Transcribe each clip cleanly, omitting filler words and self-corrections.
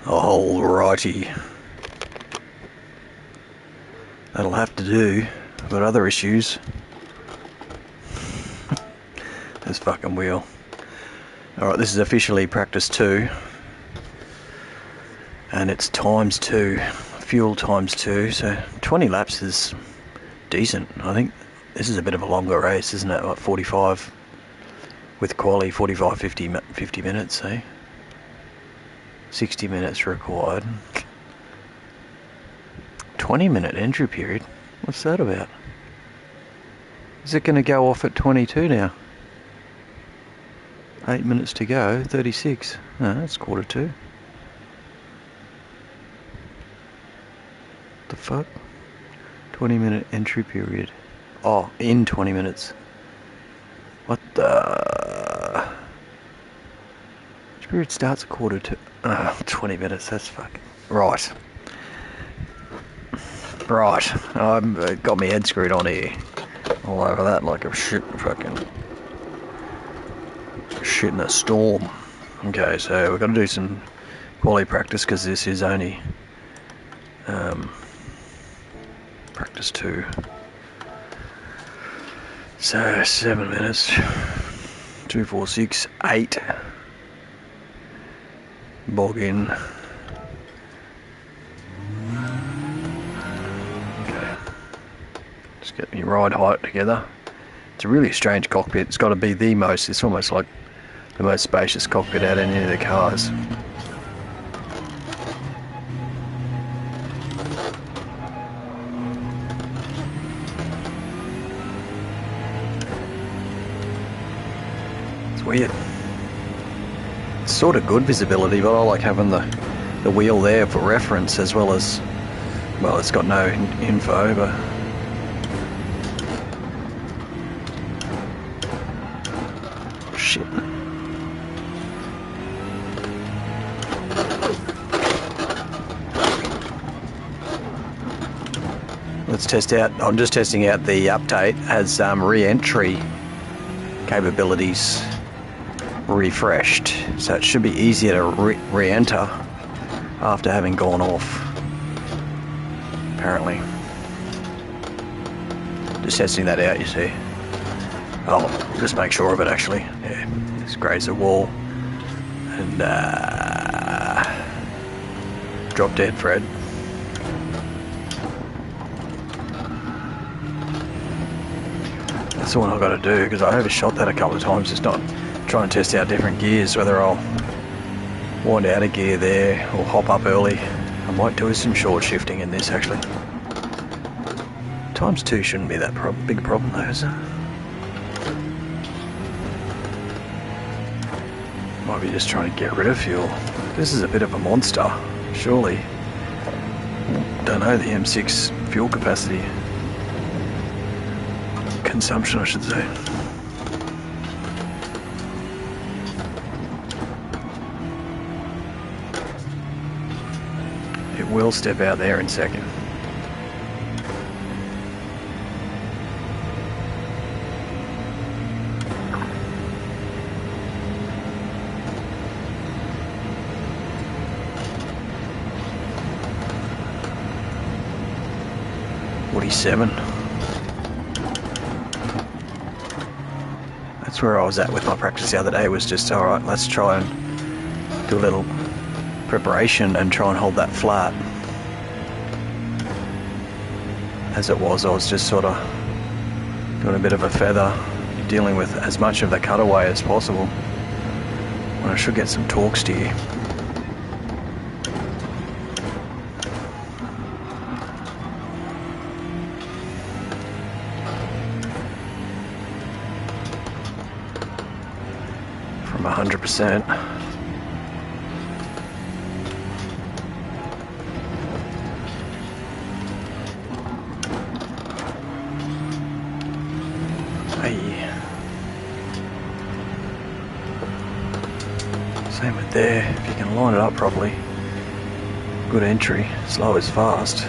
Alrighty. That'll have to do. I've got other issues. This fucking wheel. Alright, this is officially practice 2. And it's times 2. Fuel times 2. So 20 laps is decent. I think this is a bit of a longer race, isn't it? Like 45 with quali, 45, 50 minutes, eh? 60 minutes required. 20-minute entry period? What's that about? Is it going to go off at 22 now? 8 minutes to go, 36. No, that's quarter 2. The fuck? 20-minute entry period. Oh, in 20 minutes. What the... Which period starts at quarter 2? 20 minutes, that's fucking... Right. Right. I've got my head screwed on here. All over that like a shit in a storm. Okay, so we've got to do some quali practice because this is only practice 2. So 7 minutes. 2, 4, 6, 8. Bog in. Okay. Just get my ride height together. It's a really strange cockpit. It's got to be the most, it's almost like the most spacious cockpit out of any of the cars. It's weird. It's sort of good visibility, but I like having the wheel there for reference as well as, well, it's got no info, but shit. Let's test out, I'm just testing out the update, has re-entry capabilities refreshed, so it should be easier to re-enter after having gone off, apparently. Just testing that out, you see. Oh, just make sure of it actually. Yeah, just graze the wall and drop dead, Fred. That's the one I've got to do because I overshot that a couple of times. Just not trying to test out different gears, whether I'll wind out a gear there or hop up early. I might do some short shifting in this actually. Times 2 shouldn't be that big a problem though, is it? Might be just trying to get rid of fuel. This is a bit of a monster, surely. Don't know the M6 fuel capacity. Consumption, I should say. It will step out there in a second. 247. That's where I was at with my practice the other day, was just, alright, let's try and do a little preparation and try and hold that flat. As it was, I was just sort of doing a bit of a feather, dealing with as much of the cutaway as possible, when I should get some torque steer. From 100%. Same with there, if you can line it up properly. Good entry, slow is fast.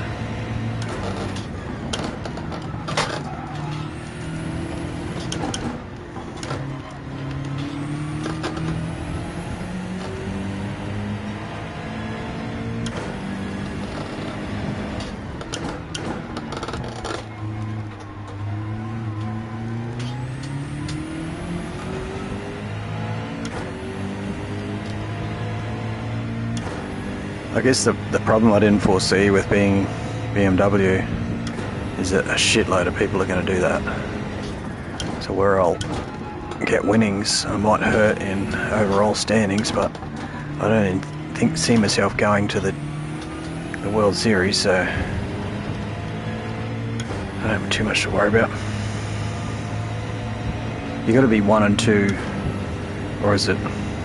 I guess the problem I didn't foresee with being BMW is that a shitload of people are going to do that. So where I'll get winnings, I might hurt in overall standings, but I don't see myself going to the World Series, so I don't have too much to worry about. You got to be 1 and 2, or is it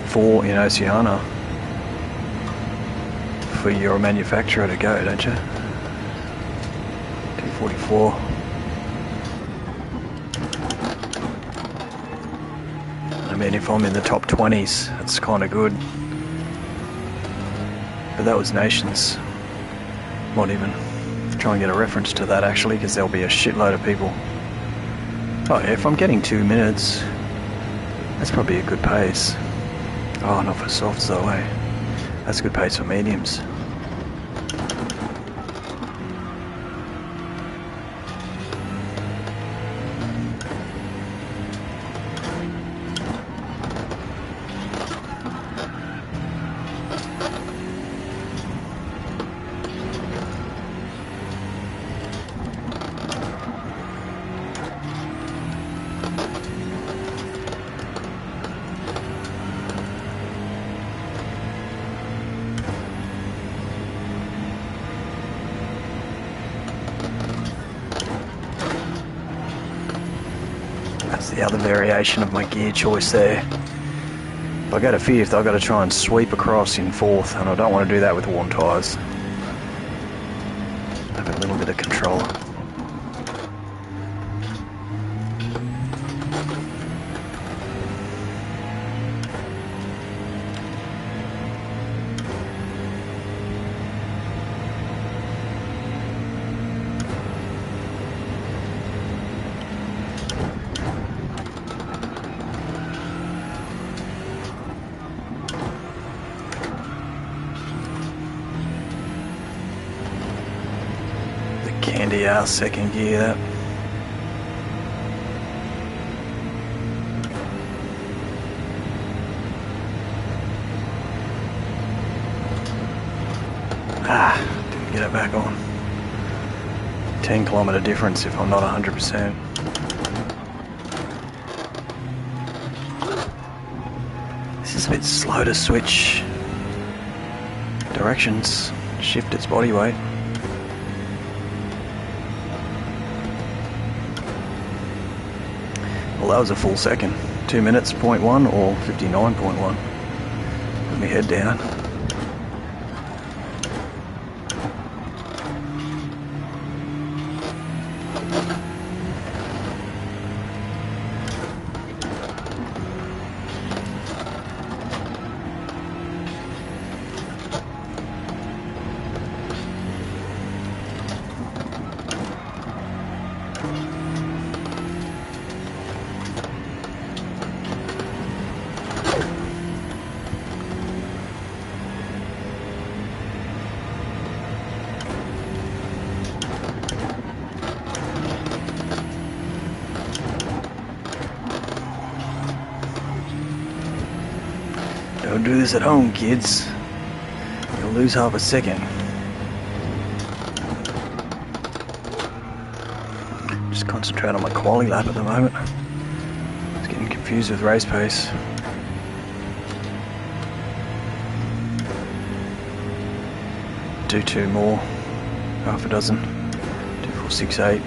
4 in Oceania, for your manufacturer to go, don't you? 244. I mean, if I'm in the top 20s, that's kind of good. But that was nations. Might even try and get a reference to that, actually, because there'll be a shitload of people. Oh yeah, if I'm getting 2 minutes, that's probably a good pace. Oh, not for softs though, eh? That's a good pace for mediums. That's the other variation of my gear choice there. If I go to 5th, I've got to try and sweep across in 4th, and I don't want to do that with worn tyres. Have a little bit of control. Candy ass second gear, that. Didn't get it back on. 10-kilometer difference if I'm not 100%. This is a bit slow to switch directions, shift its body weight. Well, that was a full second. 2 minutes, 0.1 or 59.1. Put my head down. Don't do this at home, kids. You'll lose half a second. Just concentrate on my quali lap at the moment. It's getting confused with race pace. Do 2 more. Half a dozen. 2, 4, 6, 8.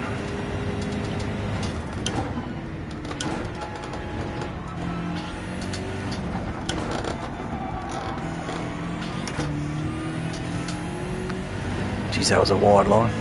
Geez, that was a wide line.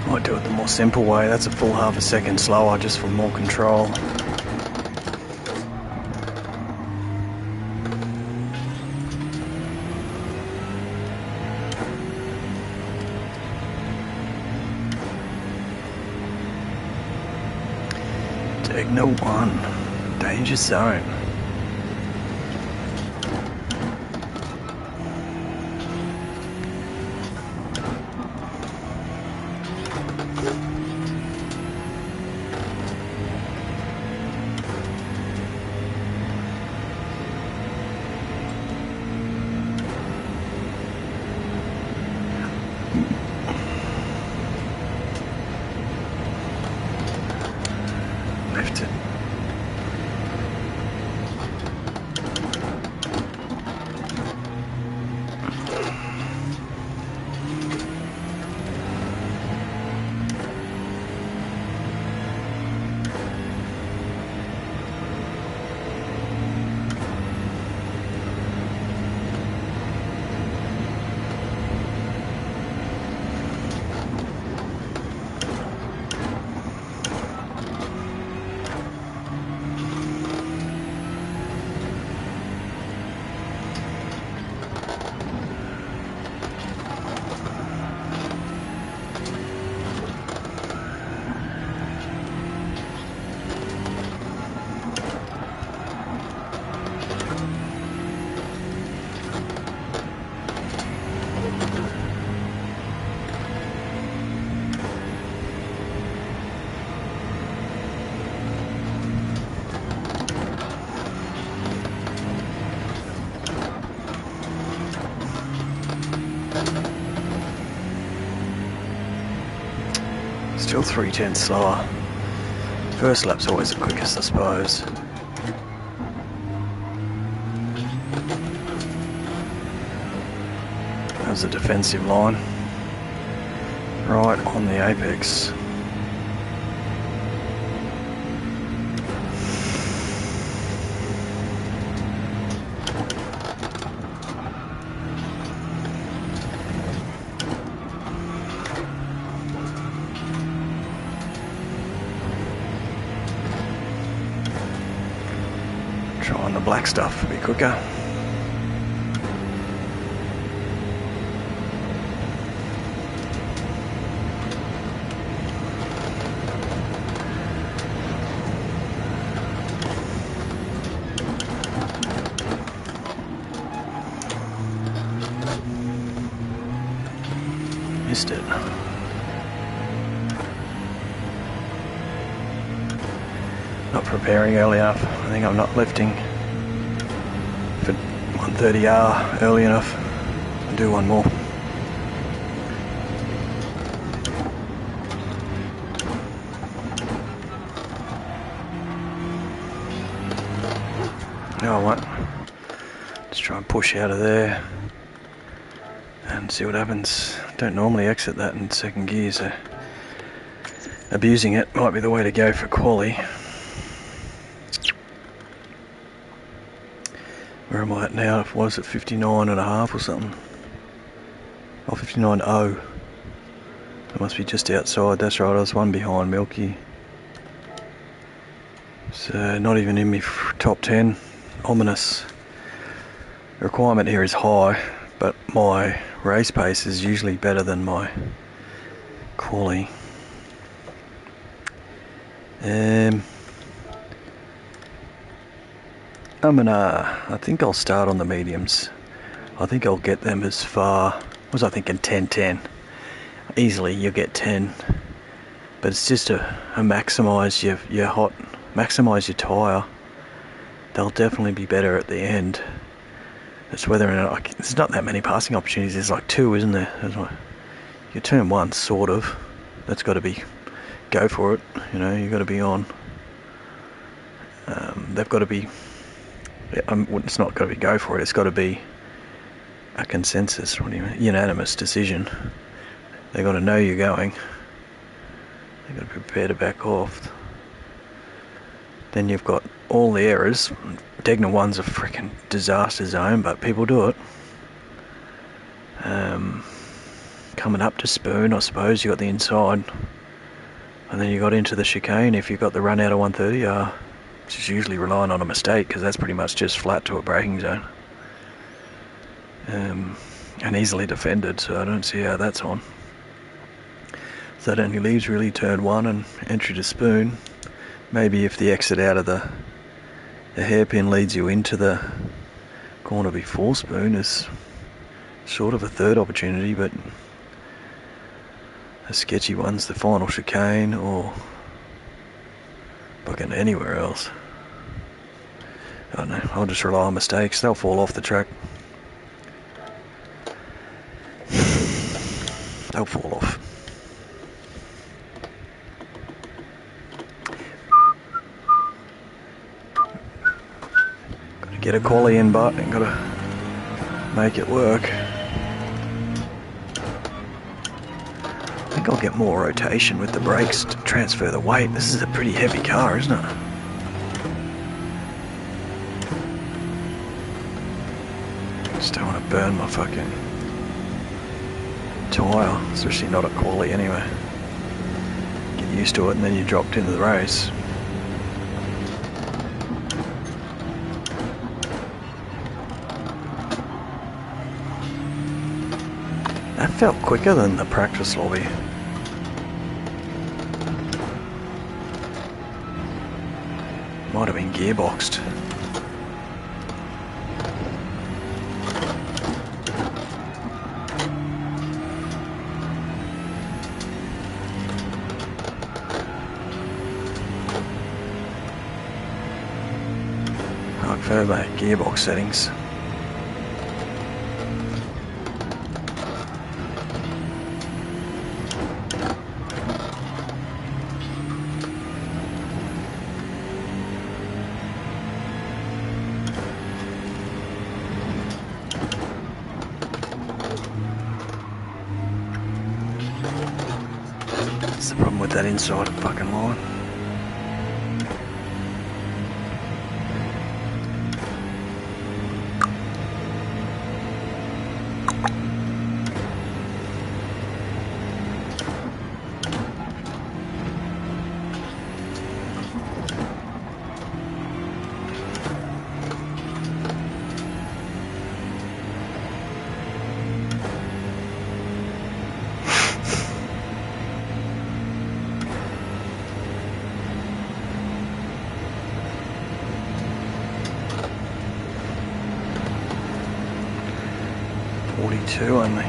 Might do it the more simple way. That's a full half a second slower just for more control. Signal 1, danger zone. Left it. Still 3/10 slower. First lap's always the quickest, I suppose. That was a defensive line. Right on the apex. Trying the black stuff a bit quicker. missed it. Not preparing early enough. I think I'm not lifting for 130R early enough. I'll do one more. No, I won't. Just try and push out of there and see what happens. Don't normally exit that in second gear, so abusing it might be the way to go for quali. Where am I at now? Was it 59.5 or something? Oh, 59.0. It must be just outside. That's right, I was one behind Milky. So not even in me top 10. Ominous. The requirement here is high, but my race pace is usually better than my quali. I think I'll start on the mediums. I think I'll get them as far, what was I thinking, 10-10. Easily you'll get 10. But it's just to maximise your hot, maximise your tyre. They'll definitely be better at the end. It's whether or not, there's not that many passing opportunities, there's like 2, isn't there? There's like, you turn 1, sort of. That's got to be, go for it, you know, you've got to be on. They've got to be, it's not got to be go for it, it's got to be a consensus, what do you mean? Unanimous decision. They've got to know you're going. They've got to prepare to back off. Then you've got all the errors. Degner 1's a freaking disaster zone, but people do it. Coming up to Spoon, I suppose, you got the inside. And then you got into the chicane if you've got the run out of 130, which is usually relying on a mistake, because that's pretty much just flat to a braking zone. And easily defended, so I don't see how that's on. So that only leaves really turn 1 and entry to Spoon. Maybe if the exit out of the hairpin leads you into the corner before Spoon is sort of a third opportunity, but a sketchy one's the final chicane or fucking anywhere else. I don't know, I'll just rely on mistakes, they'll fall off the track. They'll fall off. Gotta get a quali in, but gotta make it work. I think I'll get more rotation with the brakes to transfer the weight. This is a pretty heavy car, isn't it? Just don't want to burn my fucking tyre, especially not at quali anyway. Get used to it and then you dropped into the race. That felt quicker than the practice lobby. Might have been gearboxed. I'll go back gearbox settings. That's the problem with that inside fucking line. Only.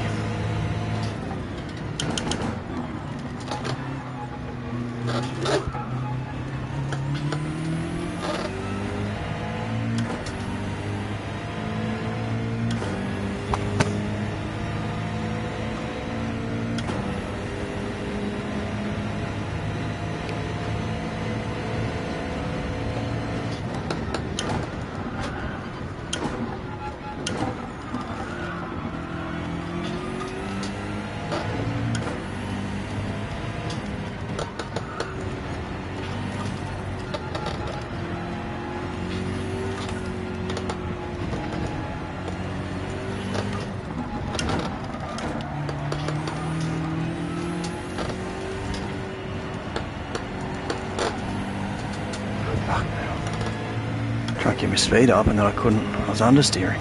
Try to keep my speed up, and then I couldn't. I was understeering.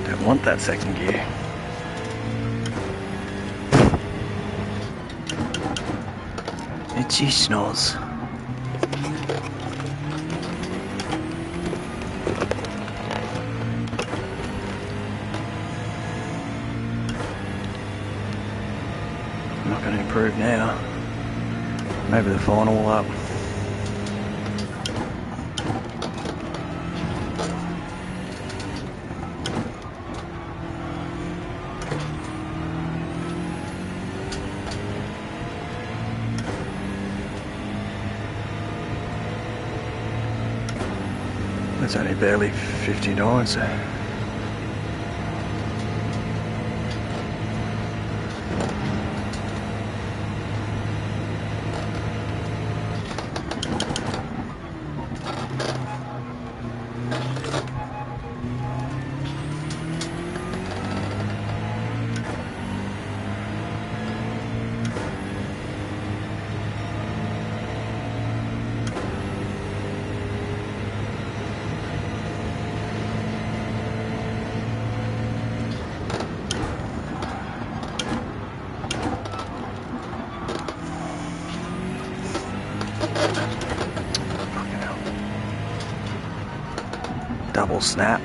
Don't want that second gear. Itchy schnoz. I'm not going to improve now. Maybe the final will up. It's only barely $50. Double snap,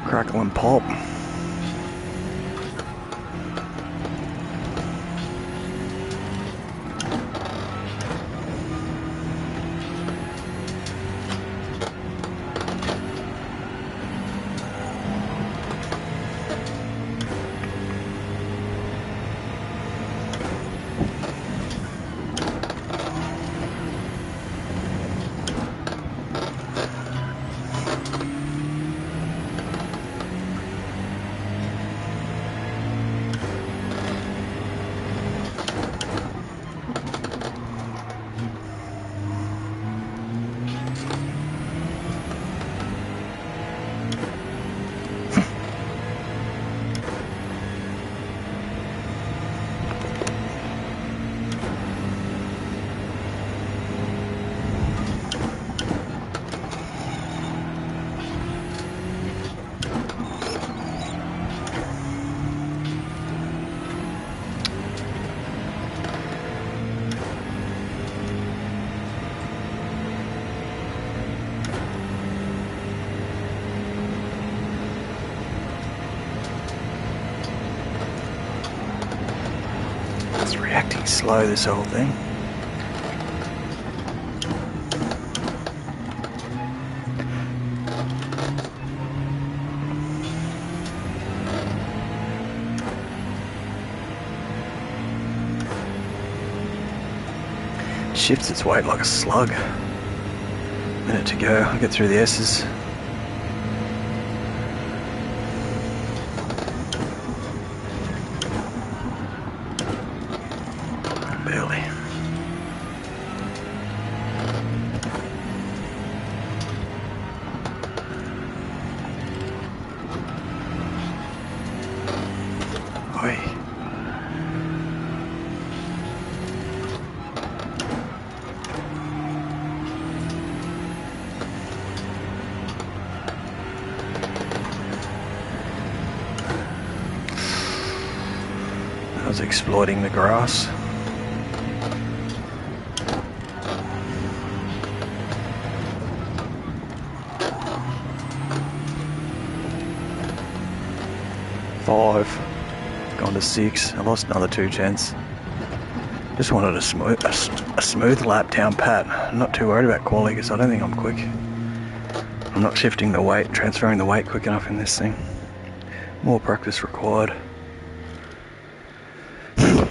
crackle and pop. It's reacting slow, this whole thing. Shifts its weight like a slug. Minute to go, I'll get through the S's. Barely. Oi. I was exploiting the grass. Five, gone to 6. I lost another 2 tenths. Just wanted a smooth lap down pat. I'm not too worried about quality because I don't think I'm quick. I'm not shifting the weight, transferring the weight quick enough in this thing. More practice required. Hope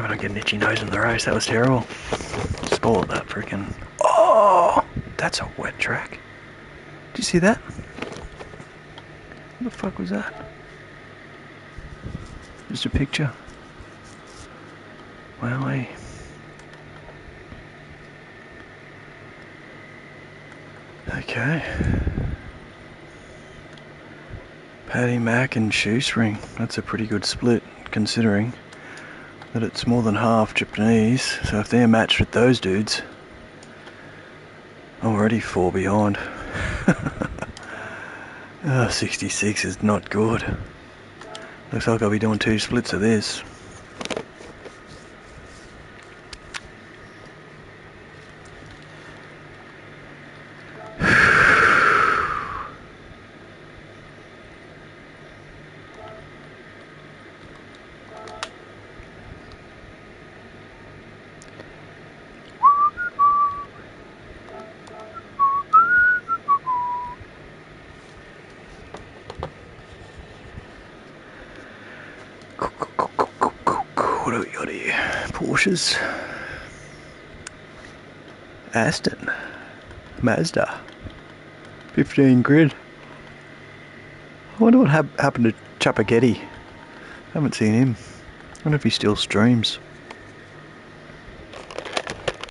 I don't get an itchy nose in the race. That was terrible. Spoiled that freaking. Oh, that's a wet track. Did you see that? What the fuck was that? Just a picture. Wowee. Okay. pan.mac and shoestring. That's a pretty good split, considering that it's more than half Japanese. So if they're matched with those dudes, I'm already 4 behind. 66 is not good. Looks like I'll be doing 2 splits of this. What do we got here? Porsches, Aston, Mazda, 15 grid. I wonder what happened to Chappagetti. Haven't seen him. I wonder if he still streams.